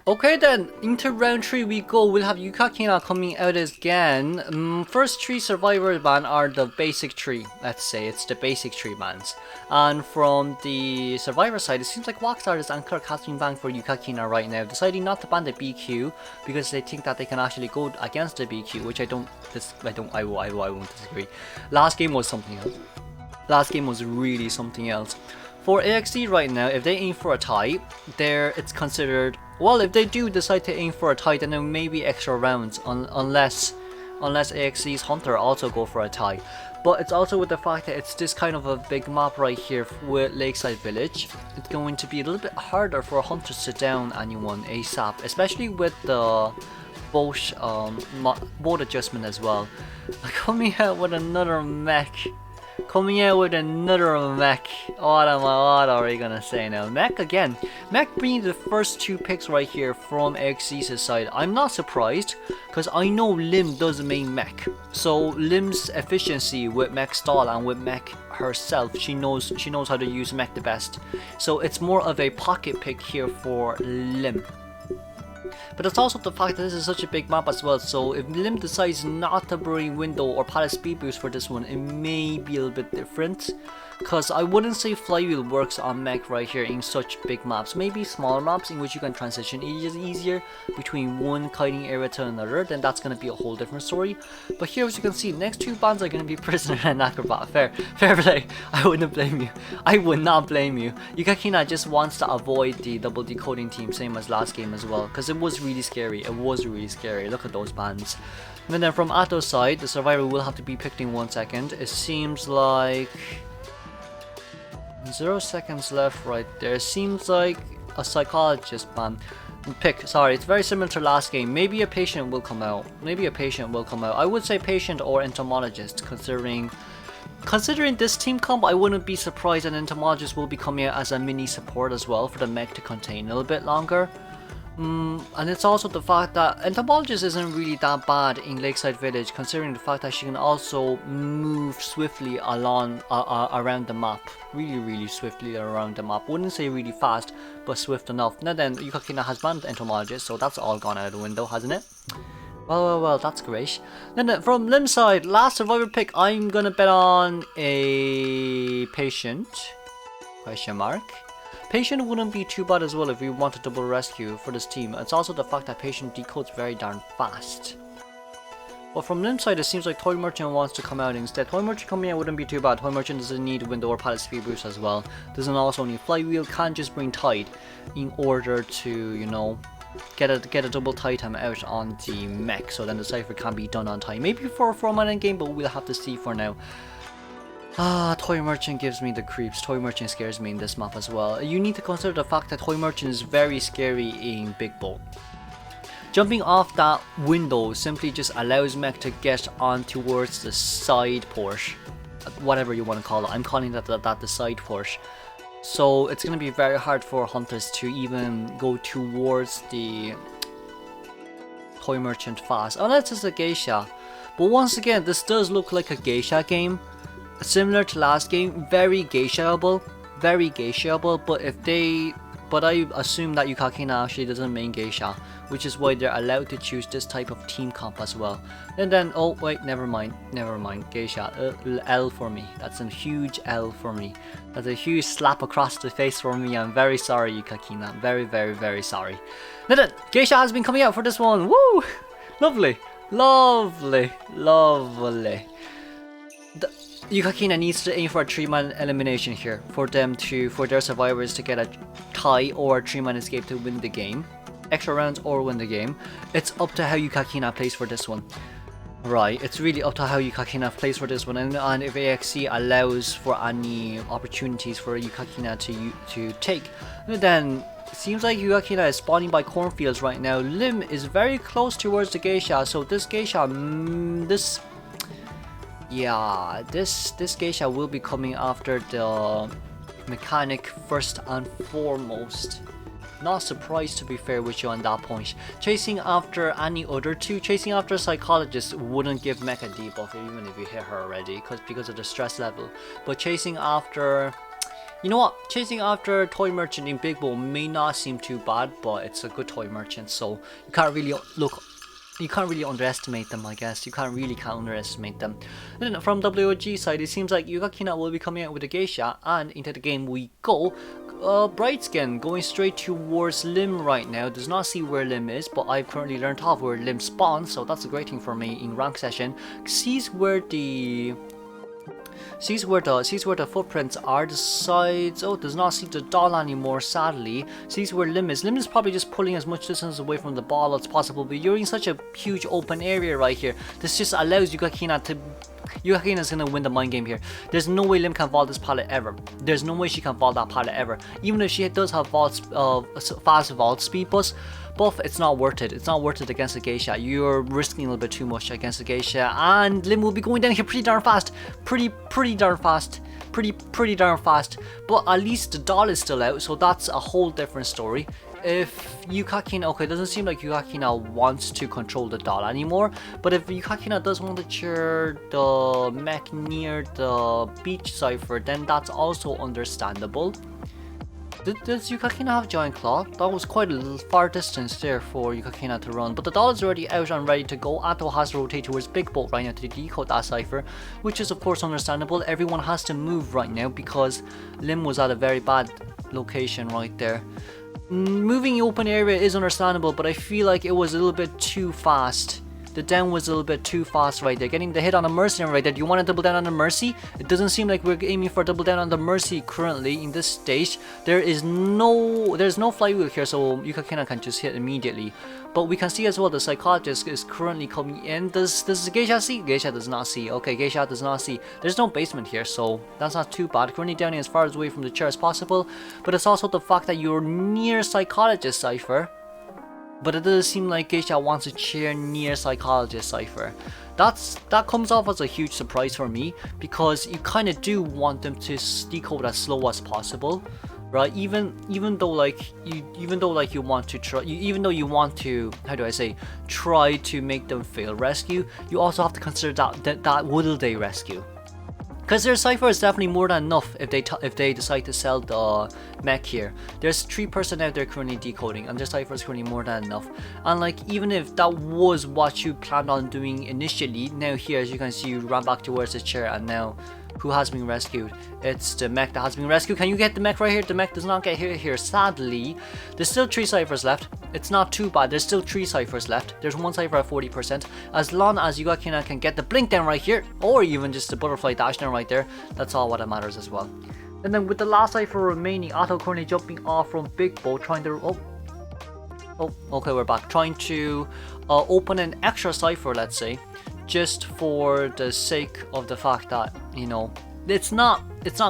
Okay then, into round 3 we go. We'll have Yukakina coming out again. First 3 survivor ban are the basic 3. Let's say it's the basic 3 bans. And from the survivor side, it seems like Rockstars and Clerk has been banned for Yukakina right now, deciding not to ban the BQ because they think that they can actually go against the BQ, which I won't disagree. Last game was something else. Last game was really something else. For AXG right now, if they aim for a tie, it's considered. Well, if they do decide to aim for a tie, then there may be extra rounds, unless AXG's Hunter also go for a tie. But it's also with the fact that it's this kind of a big map right here with Lakeside Village. It's going to be a little bit harder for Hunters to down anyone ASAP, especially with the boat adjustment as well. Coming out with another mech. Coming out with another mech. What are we gonna say now? Mech again. Mech being the first 2 picks right here from AXG's side. I'm not surprised, because I know Lim does main mech. So Lim's efficiency with mech stall and with mech herself, she knows how to use mech the best. So it's more of a pocket pick here for Lim. But it's also the fact that this is such a big map as well, so if Lim decides not to bring window or palace speed boost for this one, it may be a little bit different. Because I wouldn't say flywheel works on mech right here in such big maps. Maybe smaller maps in which you can transition easier between one kiting area to another, then that's going to be a whole different story. But here, as you can see, next 2 bans are going to be Prisoner and Acrobat. Fair play. I wouldn't blame you. I would not blame you. Yukakina just wants to avoid the double decoding team, same as last game as well, because it was really scary. It was really scary. Look at those bans. And then from Ato's side, the survivor will have to be picked in 1 second. It seems like 0 seconds left right there. Seems like a psychologist ban. Sorry, it's very similar to last game. Maybe a patient will come out. I would say patient or entomologist, considering this team comp. I wouldn't be surprised an entomologist will be coming out as a mini support as well for the mech to contain a little bit longer. And it's also the fact that Entomologist isn't really that bad in Lakeside Village, considering the fact that she can also move swiftly around the map. Really swiftly around the map. Wouldn't say really fast, but swift enough. Now then, Yukakina has banned Entomologist, so that's all gone out of the window, hasn't it? Well, that's great. Then from Lim's side, last survivor pick, I'm gonna bet on a patient. Question mark. Patient wouldn't be too bad as well if we want a double rescue for this team. It's also the fact that Patient decodes very darn fast. But from Lim's side, it seems like Toy Merchant wants to come out instead. Toy Merchant coming out wouldn't be too bad. Toy Merchant doesn't need window or palace speed boost as well. Doesn't also need flywheel, can't just bring Tide in order to, you know, get a double Tide time out on the mech. So then the cipher can be done on time. Maybe for a 4-man game, but we'll have to see for now. Toy Merchant gives me the creeps. Toy Merchant scares me in this map as well. You need to consider the fact that Toy Merchant is very scary in Big Boat. Jumping off that window simply just allows mech to get on towards the side Porsche. Whatever you want to call it. I'm calling that the side Porsche. So it's going to be very hard for Hunters to even go towards the Toy Merchant fast. Unless it's a Geisha. But once again, this does look like a Geisha game. Similar to last game, very Geisha-able, but I assume that Yukakina actually doesn't main Geisha, which is why they're allowed to choose this type of team comp as well. And then, oh wait, never mind, Geisha, L for me, that's a huge L for me, that's a huge slap across the face for me. I'm very sorry, Yukakina, very sorry. Then Geisha has been coming out for this one, woo, lovely. Yukakina needs to aim for a 3-man elimination here for their survivors to get a tie or a 3-man escape to win the game. Extra rounds or win the game. It's up to how Yukakina plays for this one. Right, it's really up to how Yukakina plays for this one, and if AXG allows for any opportunities for Yukakina to take. And then it seems like Yukakina is spawning by cornfields right now. Lim is very close towards the Geisha, so this Geisha, this Geisha will be coming after the mechanic first and foremost. Not surprised, to be fair with you on that point. Chasing after any other two, chasing after a psychologist wouldn't give mech a debuff even if you hit her already, because of the stress level. But chasing after You know what? Chasing after a toy merchant in Big Bowl may not seem too bad, but it's a good toy merchant, so you can't really you can't really underestimate them, I guess. You can't really underestimate them. And then from WoG side, it seems like Yugakina will be coming out with a Geisha, and into the game we go. Bright Skin going straight towards Lim right now. Does not see where Lim is, but I've currently learned off where Lim spawns, so that's a great thing for me in rank session. Sees where the footprints are, decides, oh, does not see the doll anymore, sadly. Sees where Lim is. Lim is probably just pulling as much distance away from the ball as possible, but you're in such a huge open area right here. This just allows Yugakina to... Yugakina's gonna win the mind game here. There's no way Lim can vault this pallet ever. There's no way she can vault that pallet ever. Even if she does have fast vault speed buff, it's not worth it. It's not worth it against a Geisha. You're risking a little bit too much against a Geisha, and Lim will be going down here pretty darn fast. Pretty darn fast. Pretty darn fast. But at least the doll is still out, so that's a whole different story. If Yukakina, okay, it doesn't seem like Yukakina wants to control the doll anymore, but if Yukakina does want to cheer the mech near the beach cipher, then that's also understandable. Does Yukakina have Giant Claw? That was quite a far distance there for Yukakina to run, but the doll is already out and ready to go. Atto has to rotate towards Big Bolt right now to decode that cipher, which is of course understandable. Everyone has to move right now because Lim was at a very bad location right there. Moving open area is understandable, but I feel like it was a little bit too fast. The down was a little bit too fast right there. Getting the hit on a mercenary right there. Do you want to double down on the mercy? It doesn't seem like we're aiming for a double down on the mercy currently in this stage. There's no flywheel here, so Yukakina can just hit immediately. But we can see as well the psychologist is currently coming in. Does Geisha see? Geisha does not see. Okay, Geisha does not see. There's no basement here, so that's not too bad. Currently down as far away from the chair as possible. But it's also the fact that you're near psychologist cipher. But it does seem like Geisha wants a chair near Psychologist cipher. That comes off as a huge surprise for me, because you kind of do want them to decode as slow as possible, right? Even though you want to how do I say, try to make them fail rescue, you also have to consider that will they rescue? Because their cipher is definitely more than enough if they decide to sell the mech here. There's 3 person out there currently decoding, and their cipher is currently more than enough. And like, even if that was what you planned on doing initially, now here as you can see, you ran back towards the chair, and now who has been rescued? It's the mech that has been rescued. Can you get the mech right here? The mech does not get hit here, sadly. There's still 3 ciphers left. It's not too bad. There's still 3 ciphers left. There's 1 cipher at 40%. As long as Yugakina can get the blink down right here, or even just the butterfly dash down right there, that's all what matters as well. And then with the last cipher remaining, Atto currently jumping off from Big Bow, trying to okay, we're back. Trying to open an extra cipher, let's say, just for the sake of the fact that, you know, it's not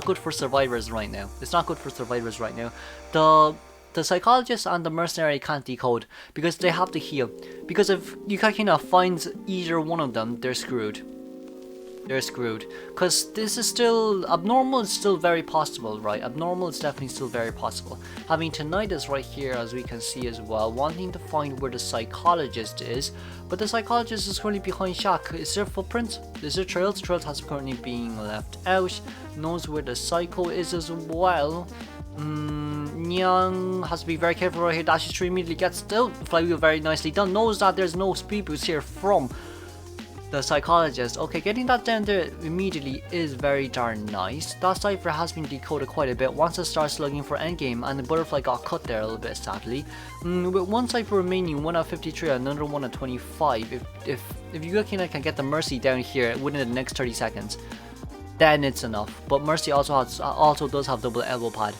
good for survivors right now. It's not good for survivors right now. The psychologist and the mercenary can't decode because they have to heal. Because if Yukakina finds either one of them, they're screwed. They're screwed. Because this is still... abnormal is still very possible, right? Abnormal is definitely still very possible. Having tinnitus right here, as we can see as well. Wanting to find where the psychologist is. But the psychologist is currently behind Shaq. Is there footprints? Is there trails? Trails has currently been left out. Knows where the psycho is as well. Nyang has to be very careful right here. Dashes through, immediately gets still. Flywheel very nicely done. Knows that there's no speed boost here from the psychologist. Okay, getting that down there immediately is very darn nice. That cipher has been decoded quite a bit once it starts slugging for endgame, and the butterfly got cut there a little bit, sadly. With 1 cipher remaining, 1 at 53, another 1 at 25. If Yukakina can get the mercy down here within the next 30 seconds, then it's enough. But mercy also does have double elbow pad,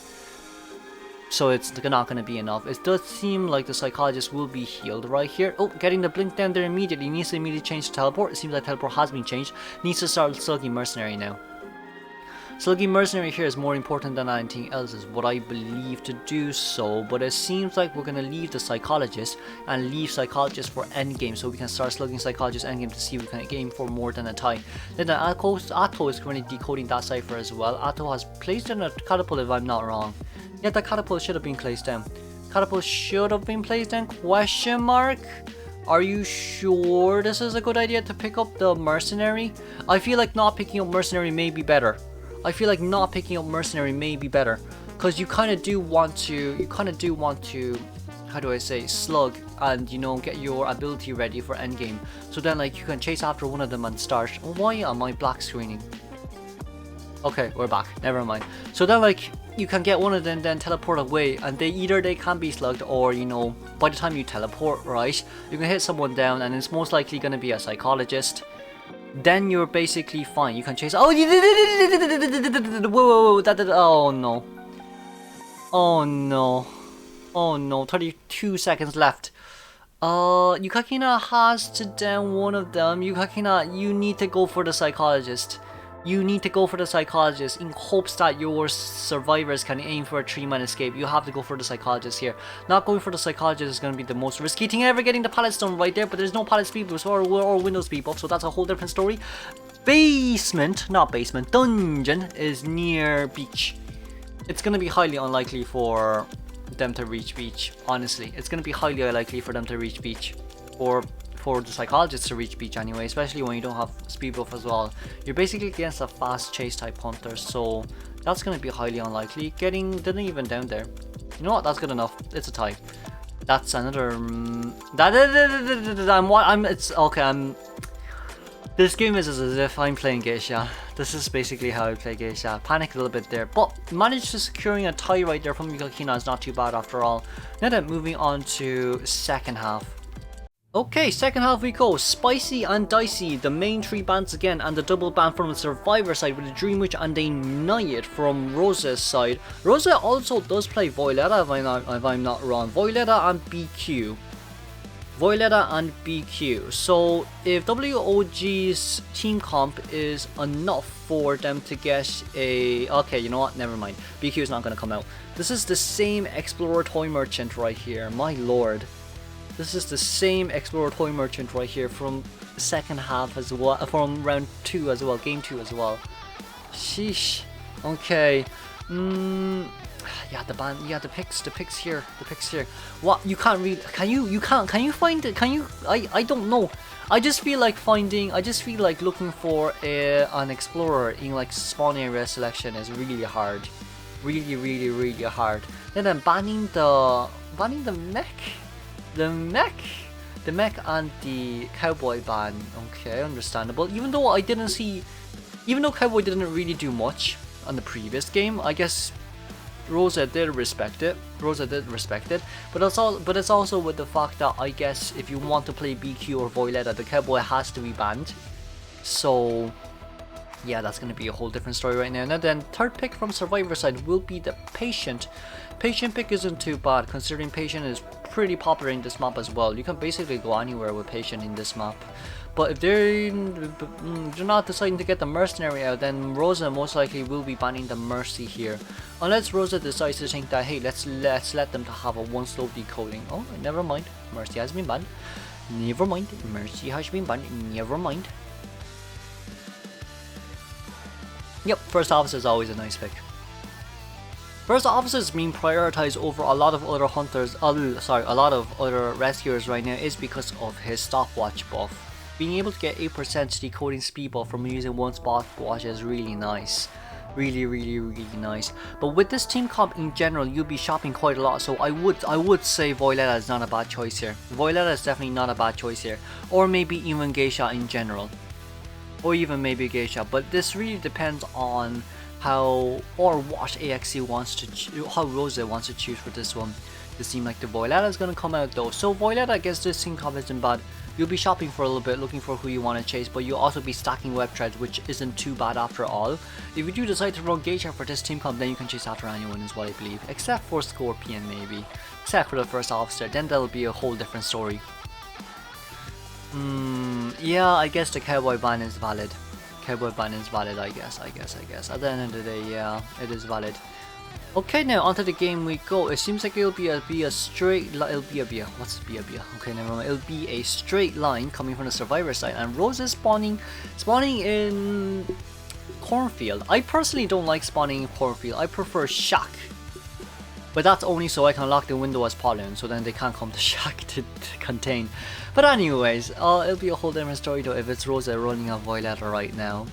so it's not going to be enough. It does seem like the psychologist will be healed right here. Oh, getting the blink down there immediately. Needs to immediately change to teleport. It seems like teleport has been changed. Needs to start slugging mercenary now. Slugging mercenary here is more important than anything else, is what I believe to do so. But it seems like we're going to leave the psychologist and leave psychologist for endgame, so we can start slugging psychologist endgame to see if we can aim for more than a tie. Then Atto is currently decoding that cipher as well. Atto has placed in a catapult, if I'm not wrong. Yeah, the catapult should have been placed down. Catapult should have been placed down? Question mark? Are you sure this is a good idea to pick up the mercenary? I feel like not picking up mercenary may be better. I feel like not picking up mercenary may be better, because you kind of do want to, how do I say, slug and, you know, get your ability ready for endgame. So then like you can chase after one of them and start. Why am I black screening? Okay, we're back. Never mind. So then like you can get one of them, then teleport away, and they can be slugged, or, you know, by the time you teleport, right, you can hit someone down and it's most likely going to be a psychologist. Then you're basically fine. You can chase. Oh, whoa, oh no. Oh no. Oh no, 32 seconds left. Yukakina has to down one of them. Yukakina, you need to go for the psychologist. You need to go for the psychologist in hopes that your survivors can aim for a 3-man escape. You have to go for the psychologist here. Not going for the psychologist is going to be the most risky thing ever, getting the pallet stone right there, but there's no pallet speed boost or window speed buff, so that's a whole different story. Dungeon is near beach. It's going to be highly unlikely for them to reach beach, honestly. It's going to be highly unlikely for them to reach beach, or for the psychologist to reach beach anyway, especially when you don't have speed buff as well. You're basically against a fast chase type hunter, so that's going to be highly unlikely. Didn't even down there. You know what, that's good enough. It's a tie. That's another this game is as if I'm playing Geisha. This is basically how I play Geisha. Panicked a little bit there, but managed to securing a tie right there from Yukakina is not too bad after all. Now then, moving on to second half. Okay, second half we go. Spicy and Dicey, the main 3 bans again, and the double ban from the Survivor side with a Dream Witch and a Naiad from Rosa's side. Rosa also does play Violetta, if I'm not wrong. Violetta and BQ. So if WoG's team comp is enough for them to get a... Okay, you know what? Never mind. BQ is not going to come out. This is the same Explorer Toy Merchant right here. My lord. This is the same Explorer Toy Merchant right here from second half as well, from round 2 as well, game 2 as well. Sheesh. Okay. Yeah, the band. Yeah, the picks here. What? You can't read? Can you find it? Can you? I don't know. I just feel like looking for an explorer in like spawn area selection is really hard. Really hard. And then banning the mech. The mech and the cowboy ban. Okay, understandable. Even though cowboy didn't really do much on the previous game, I guess Rosa did respect it. But it's also with the fact that I guess if you want to play BQ or Violetta, the cowboy has to be banned. So yeah, that's going to be a whole different story right now. And then third pick from Survivor side will be the Patient. Patient pick isn't too bad, considering Patient is pretty popular in this map as well. You can basically go anywhere with Patient in this map. But if they're not deciding to get the Mercenary out, then Rosa most likely will be banning the Mercy here. Unless Rosa decides to think that, hey, let's let them to have a 1-slope decoding. Oh, never mind. Mercy has been banned. Never mind. Yep, first officer is always a nice pick. First officer is being prioritized over a lot of other hunters, a lot of other rescuers right now is because of his stopwatch buff. Being able to get 8% decoding speed buff from using one stopwatch is really nice. Really nice. But with this team comp in general, you'll be shopping quite a lot, so I would say Violetta is not a bad choice here. Violetta is definitely not a bad choice here. Or maybe even Geisha in general. Or even maybe Geisha, but this really depends on how or what AXG wants to how Rosa wants to choose for this one. It seems like the Violetta is going to come out though, so Violetta against this team comp isn't bad. You'll be shopping for a little bit, looking for who you want to chase, but you'll also be stacking web threads, which isn't too bad after all. If you do decide to run Geisha for this team comp, then you can chase after anyone is what I believe, except for Scorpion maybe, except for the first officer, then that'll be a whole different story. Yeah, I guess the cowboy ban is valid. I guess. At the end of the day, yeah, it is valid. Okay, now onto the game we go. It seems like it'll be a straight line. Okay, never mind. It'll be a straight line coming from the Survivor side, and Rose is spawning in Cornfield. I personally don't like spawning in Cornfield. I prefer Shack. But that's only so I can lock the window as pollen, so then they can't come to shack to contain. But anyways, it'll be a whole different story though if it's Rosa running a Violetta right now.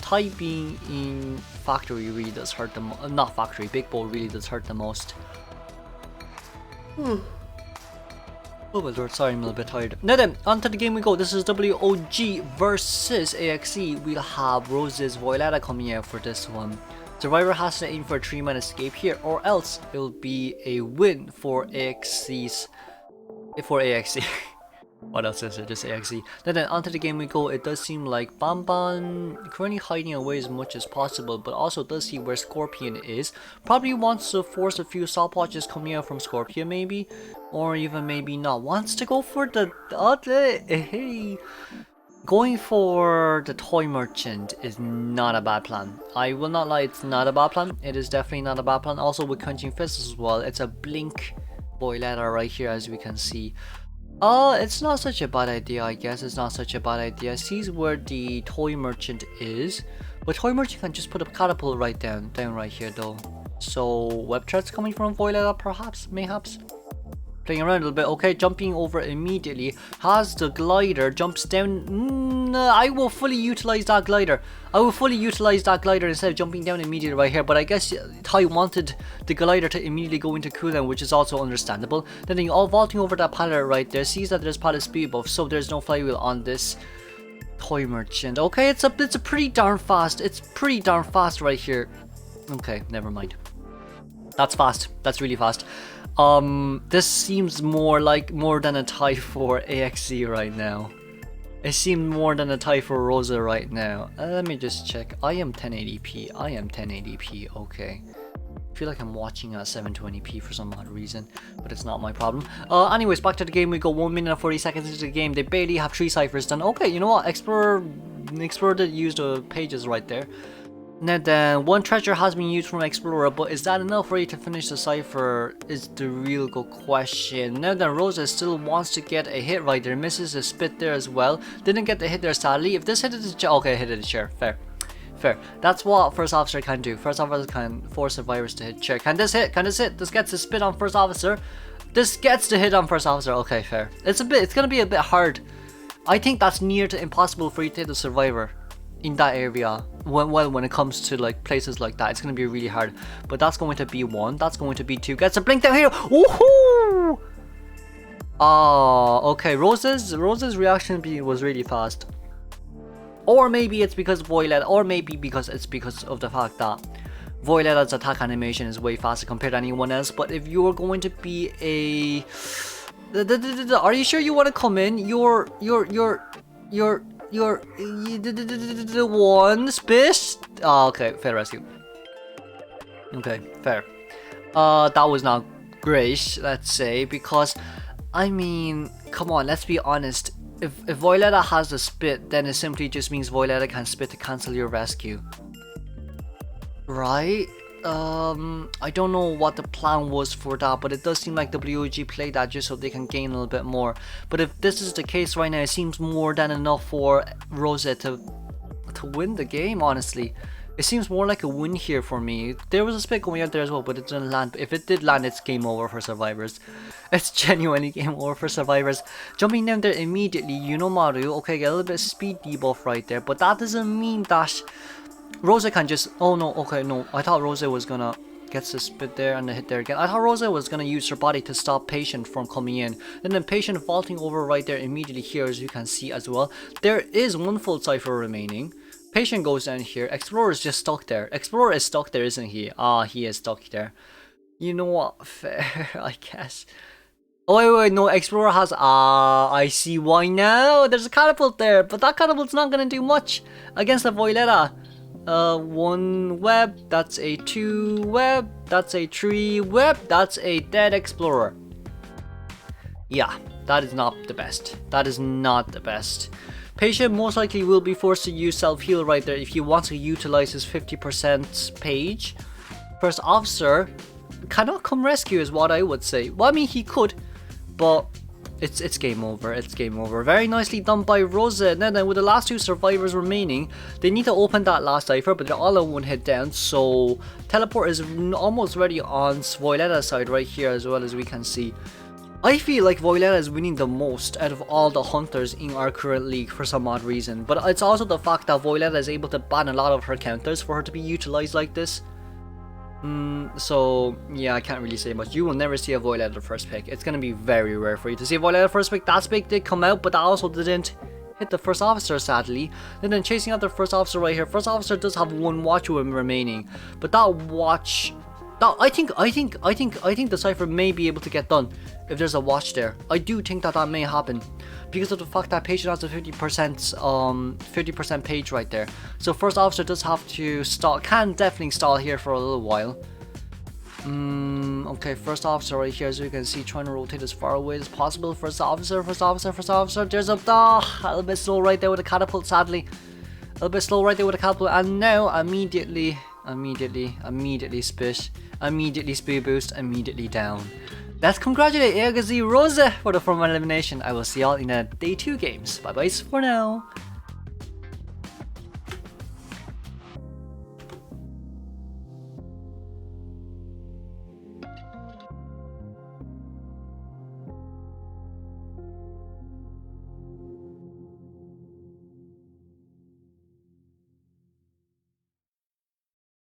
Typing in factory really does hurt the not factory, big bowl really does hurt the most. Oh my lord, sorry, I'm a little bit tired. Now then, onto the game we go. This is WoG versus AXG. We'll have Rose's Violetta coming out for this one. Survivor has to aim for a 3-man escape here, or else it will be a win for AXG's. For AXG. What else is it? Just AXG. Then onto the game we go. It does seem like Banban currently hiding away as much as possible, but also does see where Scorpion is. Probably wants to force a few stopwatches coming out from Scorpion maybe, or even maybe not. Wants to go for the going for the toy merchant is not a bad plan. I will not lie, it's not a bad plan. It is definitely not a bad plan. Also with Crunching Fists as well. It's a blink Violetta right here as we can see. It's not such a bad idea, I guess. It's not such a bad idea. Sees where the toy merchant is. But toy merchant can just put a catapult right down right here though. So web threats coming from Violetta perhaps, mayhaps. Playing around a little bit, okay, jumping over immediately, has the glider, jumps down. I will fully utilize that glider. I will fully utilize that glider instead of jumping down immediately right here, but I guess Tai wanted the glider to immediately go into cooldown, which is also understandable. Then he all vaulting over that pallet right there, sees that there's pallet speed buff, so there's no flywheel on this toy merchant. Okay, it's a pretty darn fast. It's pretty darn fast right here. Okay, never mind. That's fast. That's really fast. This seems more than a tie for AXG right now. It seemed more than a tie for Rosa right now. Let me just check. I am 1080p. I am 1080p. Okay. I feel like I'm watching at 720p for some odd reason, but it's not my problem. Anyways, back to the game we go. 1 minute and 40 seconds into the game. They barely have 3 ciphers done. Okay, you know what? Explorer did use the pages right there. Now then, 1 treasure has been used from Explorer, but is that enough for you to finish the cipher is the real good question. Now then, Rosa still wants to get a hit right there, misses a spit there as well. Didn't get the hit there sadly. If this hit the chair, okay, hit the chair, fair. That's what First Officer can do. First Officer can force survivors to hit chair. Can this hit? Can this hit? This gets a spit on First Officer. This gets the hit on First Officer. Okay, fair. It's gonna be a bit hard. I think that's near to impossible for you to hit the survivor in that area. When it comes to like places like that, it's gonna be really hard. But that's going to be 1. That's going to be 2. Gets a blink down here. Woohoo! Okay. Rose's reaction was really fast. Or maybe it's because Violetta, or maybe because it's because of the fact that Violetta's attack animation is way faster compared to anyone else. But if you're going to be a, are you sure you want to come in? You're the one spit. Oh, okay, fair rescue. Okay, fair. That was not great, let's say, because I mean, come on, let's be honest. If Violetta has a spit, then it simply just means Violetta can spit to cancel your rescue, right? I don't know what the plan was for that, but it does seem like WoG played that just so they can gain a little bit more. But if this is the case right now, it seems more than enough for Rosa to win the game, honestly. It seems more like a win here for me. There was a spit going out there as well, but it didn't land. If it did land, it's game over for survivors. It's genuinely game over for survivors. Jumping down there immediately, you know Maru. Okay, get a little bit of speed debuff right there, but that doesn't mean that Rosa can just, oh no, okay, no. I thought Rosa was gonna get the spit there and the hit there again. I thought Rosa was gonna use her body to stop Patient from coming in. And then Patient vaulting over right there immediately here, as you can see as well. There is 1 full cipher remaining. Patient goes down here. Explorer is just stuck there. Explorer is stuck there, isn't he? Ah, he is stuck there. You know what? Fair, I guess. Oh, wait, no. Explorer has... I see why now. There's a catapult there, but that catapult's not gonna do much against the Violetta. 1 web, that's a 2 web, that's a 3 web, that's a dead Explorer. Yeah, that is not the best. That is not the best. Patient most likely will be forced to use self-heal right there if he wants to utilize his 50% page. First Officer cannot come rescue is what I would say. Well, I mean, he could, but It's game over. It's game over. Very nicely done by Rosa. And then with the last 2 survivors remaining, they need to open that last cipher, but they're all on 1 hit down. So teleport is almost ready on Voiletta's side right here, as well as we can see. I feel like Voiletta is winning the most out of all the hunters in our current league for some odd reason. But it's also the fact that Voiletta is able to ban a lot of her counters for her to be utilized like this. So yeah, I can't really say much. You will never see a Voiletta first pick. It's gonna be very rare for you to see a Voiletta first pick. That pick did come out, but that also didn't hit the first officer, sadly. And then chasing out the first officer right here. First officer does have 1 watch with him remaining, but that watch, I think the cipher may be able to get done if there's a watch there. I do think that may happen because of the fact that patient has a 50% page right there. So first officer does have to stall, can definitely stall here for a little while. Okay, first officer right here, as you can see, trying to rotate as far away as possible. First officer. There's a little bit slow right there with a catapult, sadly. A little bit slow right there with a catapult, and now immediately spit, immediately speed boost, immediately down. Let's congratulate AXG Rosa for the formal elimination. I will see y'all in the day 2 games. Bye bye for now.